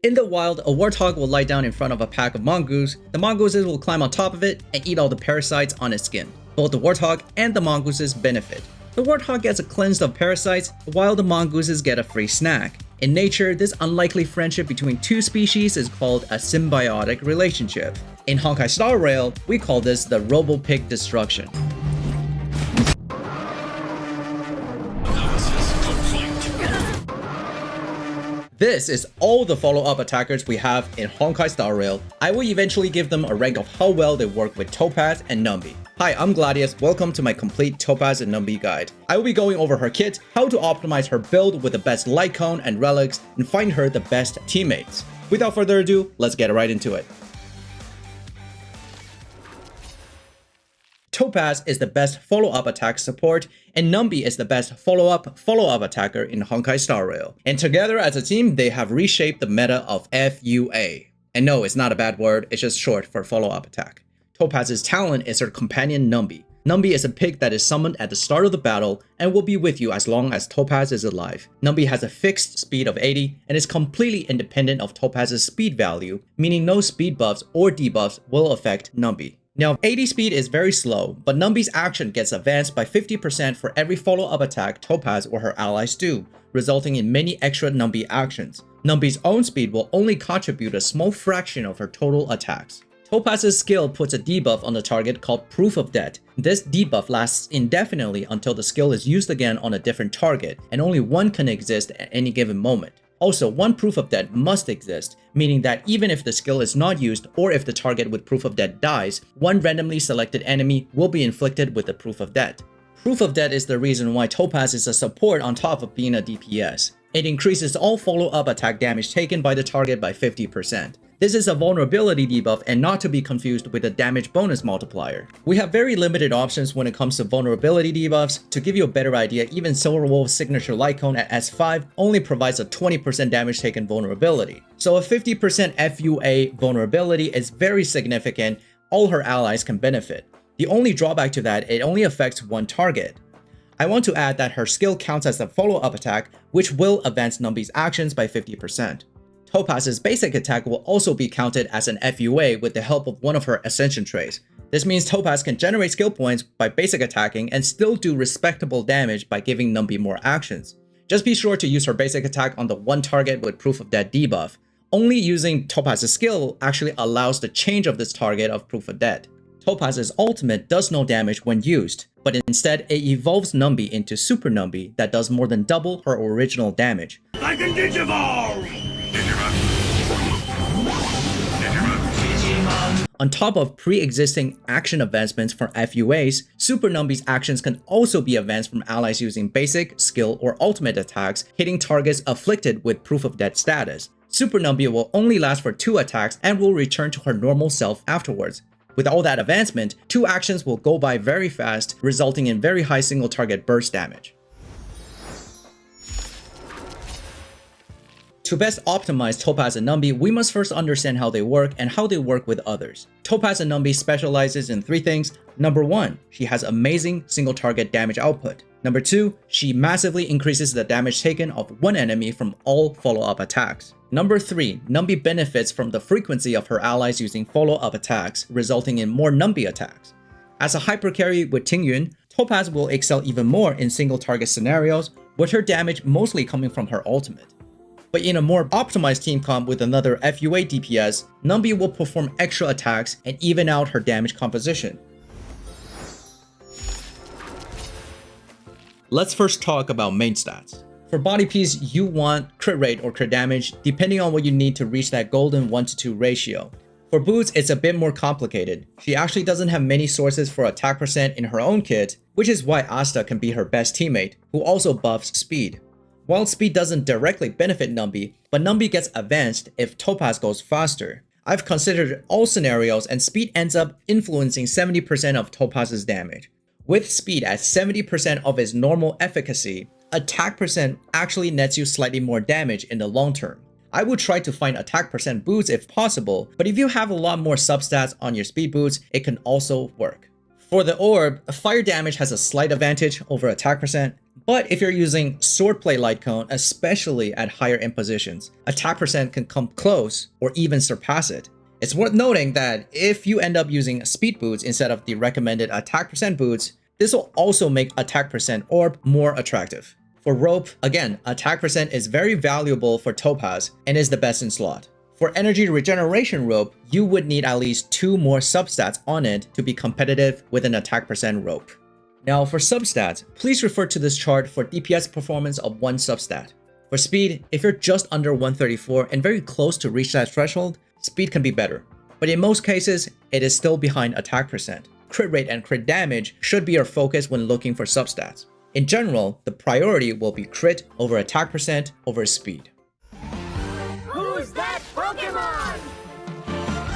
In the wild, a warthog will lie down in front of a pack of mongoose. The mongooses will climb on top of it and eat all the parasites on its skin. Both the warthog and the mongooses benefit. The warthog gets cleansed of parasites, while the mongooses get a free snack. In nature, this unlikely friendship between two species is called a symbiotic relationship. In Honkai Star Rail, we call this the Robo-Pig Destruction. This is all the follow-up attackers we have in Honkai Star Rail. I will eventually give them a rank of how well they work with TOPAZ and NUMBY. Hi, I'm Gladius. Welcome to my complete TOPAZ and NUMBY guide. I will be going over her kit, how to optimize her build with the best Lightcone and Relics, and find her the best teammates. Without further ado, let's get right into it. TOPAZ is the best follow-up attack support, and NUMBY is the best follow-up attacker in Honkai Star Rail. And together as a team, they have reshaped the meta of FUA. And no, it's not a bad word, it's just short for follow-up attack. TOPAZ's talent is her companion NUMBY. NUMBY is a pig that is summoned at the start of the battle and will be with you as long as TOPAZ is alive. NUMBY has a fixed speed of 80 and is completely independent of TOPAZ's speed value, meaning no speed buffs or debuffs will affect NUMBY. Now, 80 speed is very slow, but NUMBY's action gets advanced by 50% for every follow-up attack TOPAZ or her allies do, resulting in many extra NUMBY actions. NUMBY's own speed will only contribute a small fraction of her total attacks. TOPAZ's skill puts a debuff on the target called Proof of Death. This debuff lasts indefinitely until the skill is used again on a different target, and only one can exist at any given moment. Also, one Proof of Death must exist, meaning that even if the skill is not used or if the target with Proof of Death dies, one randomly selected enemy will be inflicted with the Proof of Death. Proof of Death is the reason why TOPAZ is a support on top of being a DPS. It increases all follow-up attack damage taken by the target by 50%. This is a vulnerability debuff and not to be confused with a damage bonus multiplier. We have very limited options when it comes to vulnerability debuffs. To give you a better idea, even Silverwolf's signature Lightcone at S5 only provides a 20% damage taken vulnerability. So a 50% FUA vulnerability is very significant. All her allies can benefit. The only drawback to that, it only affects one target. I want to add that her skill counts as a follow-up attack, which will advance NUMBY's actions by 50%. TOPAZ's basic attack will also be counted as an FUA with the help of one of her ascension traits. This means TOPAZ can generate skill points by basic attacking and still do respectable damage by giving NUMBY more actions. Just be sure to use her basic attack on the one target with Proof of Death debuff. Only using TOPAZ's skill actually allows the change of this target of Proof of Death. TOPAZ's ultimate does no damage when used, but instead it evolves NUMBY into Super NUMBY that does more than double her original damage. I can digivolve! On top of pre-existing action advancements for FUAs, Super NUMBY's actions can also be advanced from allies using basic, skill, or ultimate attacks, hitting targets afflicted with Proof of Death status. Super NUMBY will only last for 2 attacks and will return to her normal self afterwards. With all that advancement, 2 actions will go by very fast, resulting in very high single target burst damage. To best optimize TOPAZ and NUMBY, we must first understand how they work and how they work with others. TOPAZ and NUMBY specializes in 3 things. Number 1, she has amazing single target damage output. Number 2, she massively increases the damage taken of one enemy from all follow-up attacks. Number 3, NUMBY benefits from the frequency of her allies using follow-up attacks, resulting in more NUMBY attacks. As a hypercarry with Tingyuan, TOPAZ will excel even more in single target scenarios, with her damage mostly coming from her ultimate. But in a more optimized team comp with another FUA DPS, NUMBY will perform extra attacks and even out her damage composition. Let's first talk about main stats. For body piece, you want crit rate or crit damage, depending on what you need to reach that golden 1:2 ratio. For boots, it's a bit more complicated. She actually doesn't have many sources for attack percent in her own kit, which is why Asta can be her best teammate, who also buffs speed. While speed doesn't directly benefit NUMBY, but NUMBY gets advanced if TOPAZ goes faster. I've considered all scenarios and speed ends up influencing 70% of TOPAZ's damage. With speed at 70% of its normal efficacy, attack percent actually nets you slightly more damage in the long term. I would try to find attack percent boots if possible, but if you have a lot more substats on your speed boots, it can also work. For the orb, fire damage has a slight advantage over attack percent, But if you're using swordplay Lightcone, especially at higher end positions, attack percent can come close or even surpass it. It's worth noting that if you end up using speed boots instead of the recommended attack percent boots, this will also make attack percent orb more attractive. For rope, again, attack percent is very valuable for Topaz and is the best in slot. For energy regeneration rope, you would need at least 2 more substats on it to be competitive with an attack percent rope. Now for substats, please refer to this chart for DPS performance of one substat. For speed, if you're just under 134 and very close to reach that threshold, speed can be better. But in most cases, it is still behind attack percent. Crit rate and crit damage should be your focus when looking for substats. In general, the priority will be crit over attack percent over speed. Who's that Pokemon?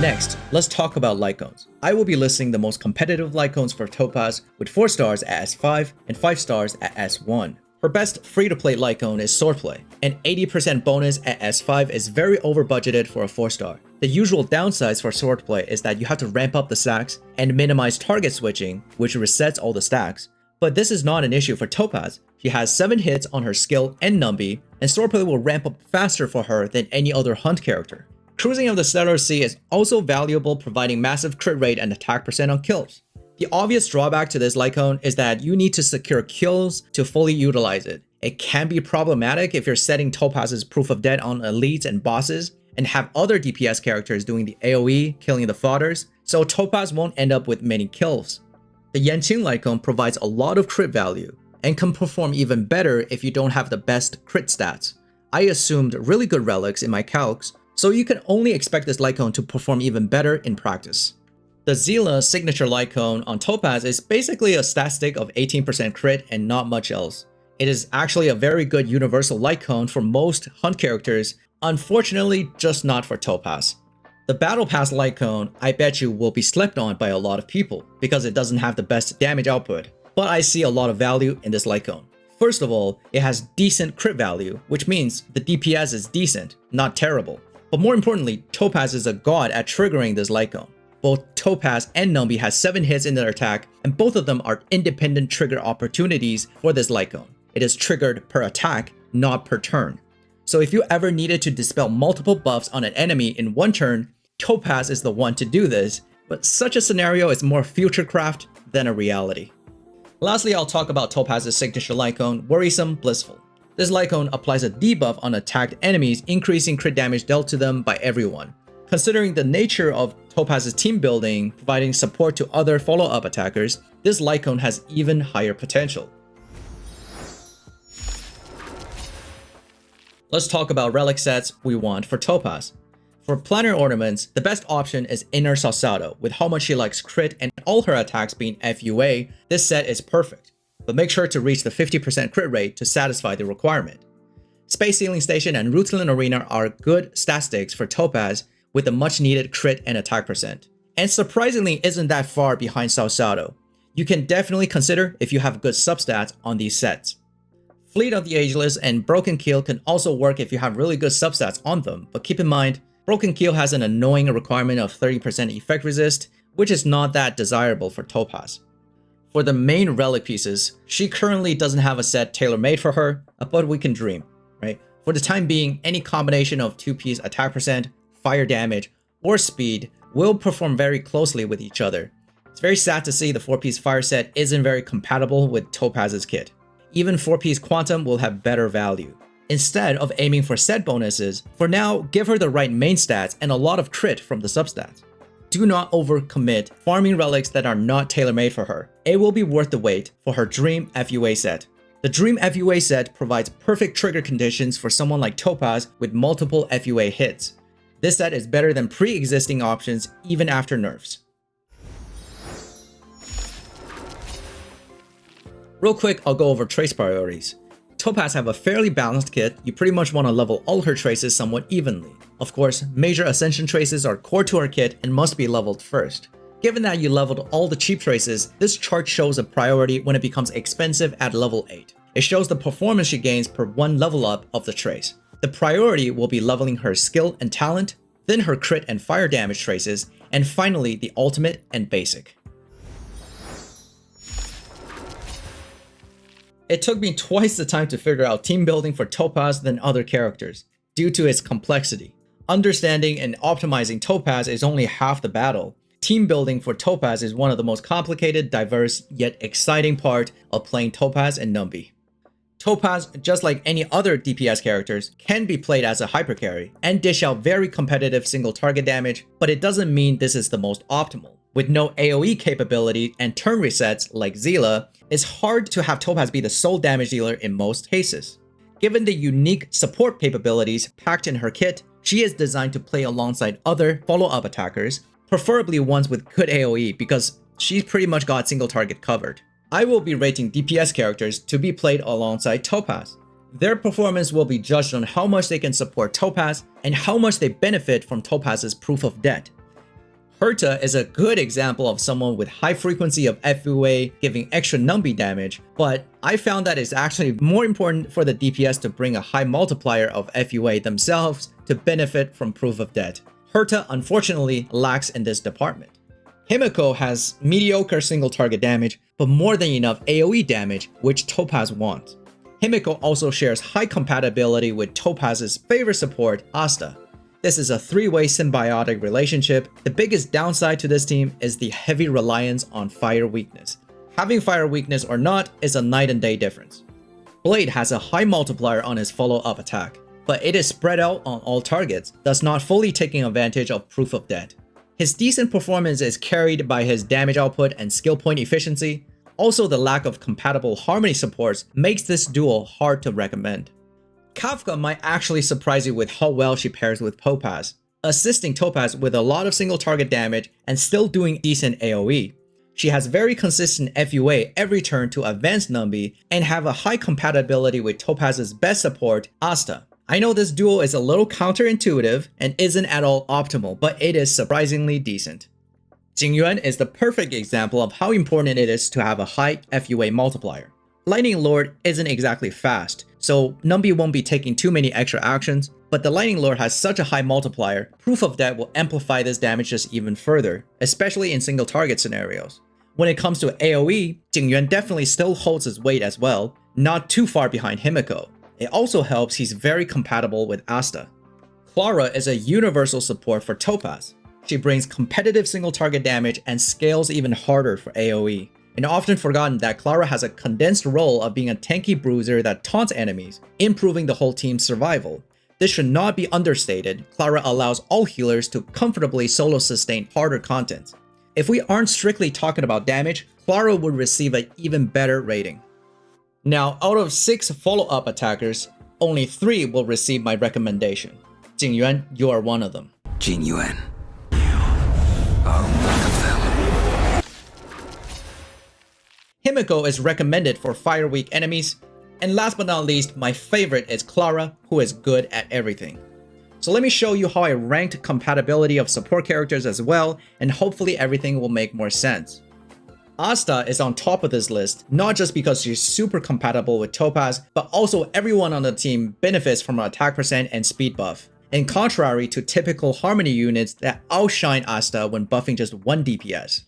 Next, let's talk about Lightcones. I will be listing the most competitive Lightcones for Topaz with 4 stars at S5 and 5 stars at S1. Her best free-to-play Lightcone is Swordplay. An 80% bonus at S5 is very over-budgeted for a 4-star. The usual downsides for Swordplay is that you have to ramp up the stacks and minimize target switching, which resets all the stacks. But this is not an issue for Topaz. She has 7 hits on her skill and NUMBY, and Swordplay will ramp up faster for her than any other hunt character. Cruising of the Stellar Sea is also valuable, providing massive crit rate and attack percent on kills. The obvious drawback to this Lightcone is that you need to secure kills to fully utilize it. It can be problematic if you're setting Topaz's Proof of Dead on elites and bosses and have other DPS characters doing the AoE, killing the fodders, so Topaz won't end up with many kills. The Yanqing Lightcone provides a lot of crit value and can perform even better if you don't have the best crit stats. I assumed really good relics in my calcs, so you can only expect this Lightcone to perform even better in practice. The Zila signature Lightcone on Topaz is basically a stat stick of 18% crit and not much else. It is actually a very good universal Lightcone for most hunt characters, unfortunately just not for Topaz. The Battle Pass Lightcone, I bet you, will be slept on by a lot of people because it doesn't have the best damage output, but I see a lot of value in this Lightcone. First of all, it has decent crit value, which means the DPS is decent, not terrible. But more importantly, Topaz is a god at triggering this Lightcone. Both Topaz and NUMBY has 7 hits in their attack, and both of them are independent trigger opportunities for this Lightcone. It is triggered per attack, not per turn. So if you ever needed to dispel multiple buffs on an enemy in one turn, Topaz is the one to do this, but such a scenario is more futurecraft than a reality. Lastly, I'll talk about Topaz's signature Lightcone, Worrisome Blissful. This Lightcone applies a debuff on attacked enemies, increasing crit damage dealt to them by everyone. Considering the nature of Topaz's team building, providing support to other follow-up attackers, this Lightcone has even higher potential. Let's talk about relic sets we want for Topaz. For planner ornaments, the best option is Inner Salsado. With how much she likes crit and all her attacks being FUA, this set is perfect. But make sure to reach the 50% crit rate to satisfy the requirement. Space Sealing Station and Ruthlin Arena are good stat sticks for Topaz with the much needed crit and attack percent. And surprisingly isn't that far behind Salsado. You can definitely consider if you have good substats on these sets. Fleet of the Ageless and Broken Keel can also work if you have really good substats on them, but keep in mind, Broken Keel has an annoying requirement of 30% effect resist, which is not that desirable for Topaz. For the main relic pieces, she currently doesn't have a set tailor-made for her, but we can dream, right? For the time being, any combination of 2-piece attack percent, fire damage, or speed will perform very closely with each other. It's very sad to see the 4-piece fire set isn't very compatible with Topaz's kit. Even 4-piece quantum will have better value. Instead of aiming for set bonuses, for now, give her the right main stats and a lot of crit from the substats. Do not overcommit farming relics that are not tailor-made for her. It will be worth the wait for her Dream FUA set. The Dream FUA set provides perfect trigger conditions for someone like Topaz with multiple FUA hits. This set is better than pre-existing options even after nerfs. Real quick, I'll go over trace priorities. Topaz have a fairly balanced kit. You pretty much want to level all her traces somewhat evenly. Of course, major ascension traces are core to her kit and must be leveled first. Given that you leveled all the cheap traces, this chart shows a priority when it becomes expensive at level 8. It shows the performance she gains per one level up of the trace. The priority will be leveling her skill and talent, then her crit and fire damage traces, and finally the ultimate and basic. It took me twice the time to figure out team building for Topaz than other characters, due to its complexity. Understanding and optimizing Topaz is only half the battle. Team building for Topaz is one of the most complicated, diverse, yet exciting part of playing Topaz and NUMBY. Topaz, just like any other DPS characters, can be played as a hypercarry and dish out very competitive single target damage, but it doesn't mean this is the most optimal. With no AoE capability and turn resets like Zila, it's hard to have Topaz be the sole damage dealer in most cases. Given the unique support capabilities packed in her kit, she is designed to play alongside other follow-up attackers, preferably ones with good AoE because she's pretty much got single target covered. I will be rating DPS characters to be played alongside Topaz. Their performance will be judged on how much they can support Topaz and how much they benefit from Topaz's proof of debt. Herta is a good example of someone with high frequency of FUA giving extra NUMBY damage, but I found that it's actually more important for the DPS to bring a high multiplier of FUA themselves to benefit from proof of debt. Herta unfortunately lacks in this department. Himeko has mediocre single target damage, but more than enough AoE damage, which Topaz wants. Himeko also shares high compatibility with Topaz's favorite support, Asta. This is a three-way symbiotic relationship. The biggest downside to this team is the heavy reliance on fire weakness. Having fire weakness or not is a night and day difference. Blade has a high multiplier on his follow-up attack, but it is spread out on all targets, thus not fully taking advantage of proof of debt. His decent performance is carried by his damage output and skill point efficiency. Also, the lack of compatible harmony supports makes this duo hard to recommend. Kafka might actually surprise you with how well she pairs with Topaz, assisting Topaz with a lot of single target damage and still doing decent AoE. She has very consistent FUA every turn to advance NUMBY and have a high compatibility with Topaz's best support, Asta. I know this duo is a little counterintuitive and isn't at all optimal, but it is surprisingly decent. Jingyuan is the perfect example of how important it is to have a high FUA multiplier. Lightning Lord isn't exactly fast, so NUMBY won't be taking too many extra actions, but the Lightning Lord has such a high multiplier, proof of debt will amplify this damage just even further, especially in single target scenarios. When it comes to AoE, Jingyuan definitely still holds his weight as well, not too far behind Himeko. It also helps he's very compatible with Asta. Clara is a universal support for Topaz. She brings competitive single target damage and scales even harder for AoE. And often forgotten that Clara has a condensed role of being a tanky bruiser that taunts enemies, improving the whole team's survival. This should not be understated. Clara allows all healers to comfortably solo sustain harder content. If we aren't strictly talking about damage, Clara would receive an even better rating. Now, out of 6 follow-up attackers, only 3 will receive my recommendation. Jingyuan, you are one of them. Jingyuan. You are one of them. Himeko is recommended for fire weak enemies, and last but not least, my favorite is Clara, who is good at everything. So let me show you how I ranked compatibility of support characters as well, and hopefully everything will make more sense. Asta is on top of this list, not just because she's super compatible with Topaz, but also everyone on the team benefits from her attack percent and speed buff, in contrary to typical harmony units that outshine Asta when buffing just 1 DPS.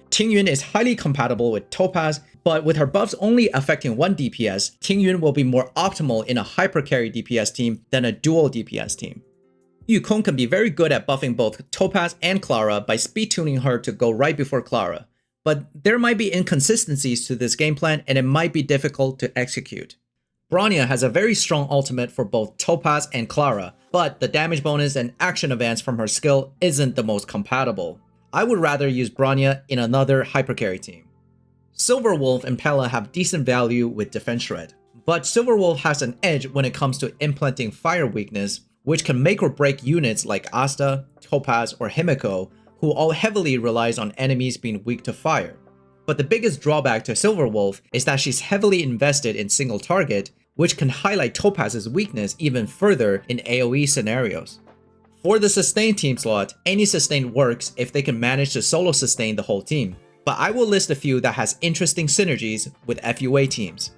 Tingyun is highly compatible with Topaz, but with her buffs only affecting 1 DPS, Tingyun will be more optimal in a hypercarry DPS team than a dual DPS team. Yukong can be very good at buffing both Topaz and Clara by speed tuning her to go right before Clara, but there might be inconsistencies to this game plan and it might be difficult to execute. Bronya has a very strong ultimate for both Topaz and Clara, but the damage bonus and action advance from her skill isn't the most compatible. I would rather use Bronya in another hypercarry team. Silverwolf and Pela have decent value with defense shred, but Silverwolf has an edge when it comes to implementing fire weakness, which can make or break units like Asta, Topaz, or Himeko, who all heavily relies on enemies being weak to fire. But the biggest drawback to Silverwolf is that she's heavily invested in single target, which can highlight Topaz's weakness even further in AoE scenarios. For the sustain team slot, any sustain works if they can manage to solo sustain the whole team, but I will list a few that has interesting synergies with FUA teams.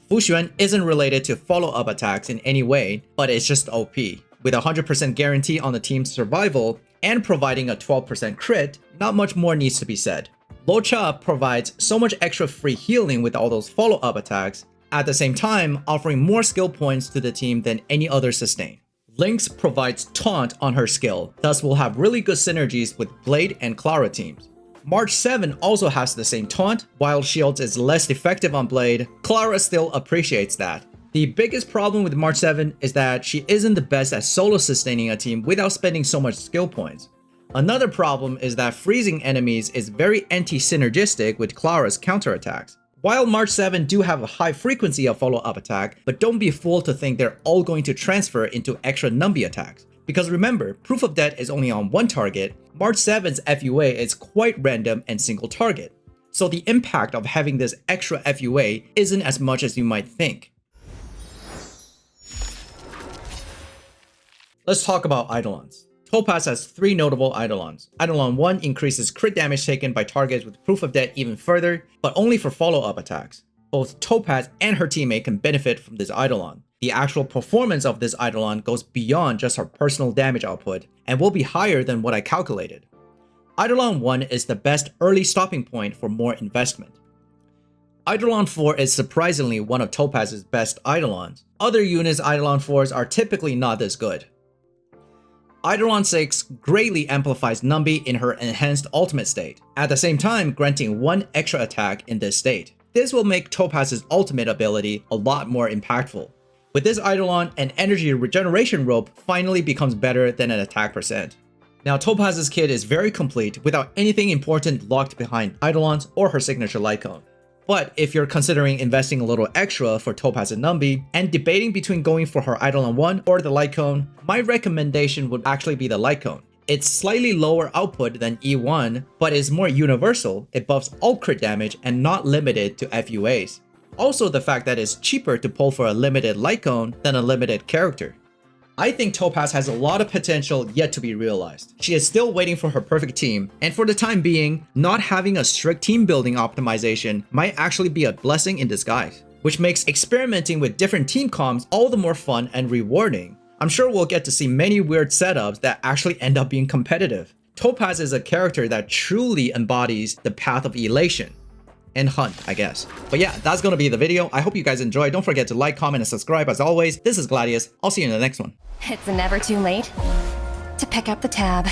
Fuxuan isn't related to follow-up attacks in any way, but it's just OP. With a 100% guarantee on the team's survival and providing a 12% crit, not much more needs to be said. Locha provides so much extra free healing with all those follow-up attacks, at the same time offering more skill points to the team than any other sustain. Lynx provides taunt on her skill, thus will have really good synergies with Blade and Clara teams. March 7 also has the same taunt. While Shields is less effective on Blade, Clara still appreciates that. The biggest problem with March 7 is that she isn't the best at solo sustaining a team without spending so much skill points. Another problem is that freezing enemies is very anti-synergistic with Clara's counterattacks. While March 7 do have a high frequency of follow-up attack, but don't be fooled to think they're all going to transfer into extra NUMBY attacks. Because remember, Proof of Death is only on one target, March 7's FUA is quite random and single target. So the impact of having this extra FUA isn't as much as you might think. Let's talk about Eidolons. Topaz has 3 notable Eidolons. Eidolon 1 increases crit damage taken by targets with Proof of Death even further, but only for follow-up attacks. Both Topaz and her teammate can benefit from this Eidolon. The actual performance of this Eidolon goes beyond just her personal damage output, and will be higher than what I calculated. Eidolon 1 is the best early stopping point for more investment. Eidolon 4 is surprisingly one of Topaz's best Eidolons. Other units' Eidolon 4s are typically not this good. Eidolon 6 greatly amplifies NUMBY in her enhanced ultimate state, at the same time granting 1 extra attack in this state. This will make Topaz's ultimate ability a lot more impactful. With this Eidolon, an energy regeneration rope finally becomes better than an attack percent. Now Topaz's kit is very complete without anything important locked behind Eidolons or her signature Lightcone. But if you're considering investing a little extra for TOPAZ and NUMBY and debating between going for her Eidolon 1 or the Lightcone, my recommendation would actually be the Lightcone. It's slightly lower output than E1, but is more universal. It buffs all crit damage and not limited to FUAs. Also the fact that it's cheaper to pull for a limited Lightcone than a limited character. I think Topaz has a lot of potential yet to be realized. She is still waiting for her perfect team, and for the time being, not having a strict team building optimization might actually be a blessing in disguise, which makes experimenting with different team comps all the more fun and rewarding. I'm sure we'll get to see many weird setups that actually end up being competitive. Topaz is a character that truly embodies the path of elation. And hunt, I guess. But yeah, that's gonna be the video. I hope you guys enjoyed. Don't forget to like, comment, and subscribe as always. This is Gladius. I'll see you in the next one. It's never too late to pick up the tab.